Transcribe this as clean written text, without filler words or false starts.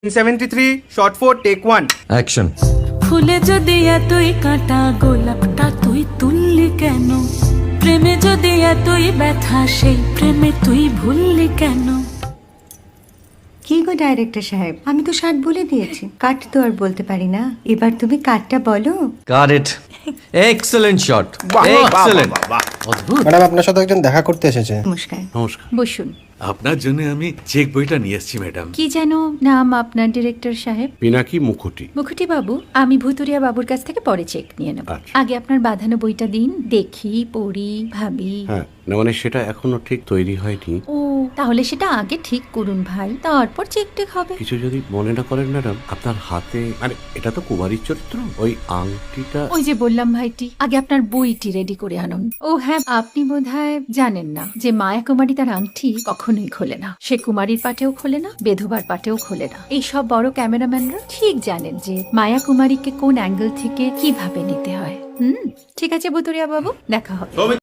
73 shot 4 take 1 action. ফুলে যদি এতই কাঁটা গোলাপটা তুই তুললি কেন? প্রেমে যদি এতই ব্যথা সেই প্রেমে তুই ভুললি কেন? কি গো ডাইরেক্টর সাহেব, আমি তো 60 বলে দিয়েছি, কাট তো আর বলতে পারি না, এবার তুমি কাটটা বলো। Got it. Excellent shot, excellent. অদ্ভুত। ম্যাডাম আপনার সাথে একজন দেখা করতে এসেছে। নমস্কার। নমস্কার। বসুন। আপনার জন্য আমি চেক বইটা নিয়ে এসেছি ম্যাডাম। কি যেন নাম আপনার ডিরেক্টর সাহেব? পিনাকি মুখোটি। মুখুটি বাবু, আমি ভুতুরিয়া বাবুর কাছ থেকে পরে চেক নিয়ে নেব। আচ্ছা। আগে আপনার বাঁধানো বইটা দিন, দেখি, পড়ি, ভাবি। হ্যাঁ, না মানে সেটা এখনো ঠিক তৈরি হয়নি। ও, তাহলে সেটা আগে ঠিক করুন ভাই, তারপর চেক টেক হবে। কিছু যদি মনে না করেন ম্যাডাম, আপনার হাতে মানে এটা তো কুমারীর চরিত্র, ওই আংটিটা। ওই যে বললাম ভাইটি, আগে আপনার বইটি রেডি করে আনুন। ও হ্যাঁ, আপনি বোধহয় জানেন না যে মায়া কুমারী তার আংটি কখনোই খোলে না। সে কুমারীর পাটেও খোলে না, বেধবার পাটেও খোলে না। এই সব বড় ক্যামেরাম্যানরা ঠিক জানেন যে মায়া কুমারীকে কোন অ্যাঙ্গেল থেকে কিভাবে নিতে হয়। ঠিক আছে ভুতুরিয়া বাবু, দেখা হবে।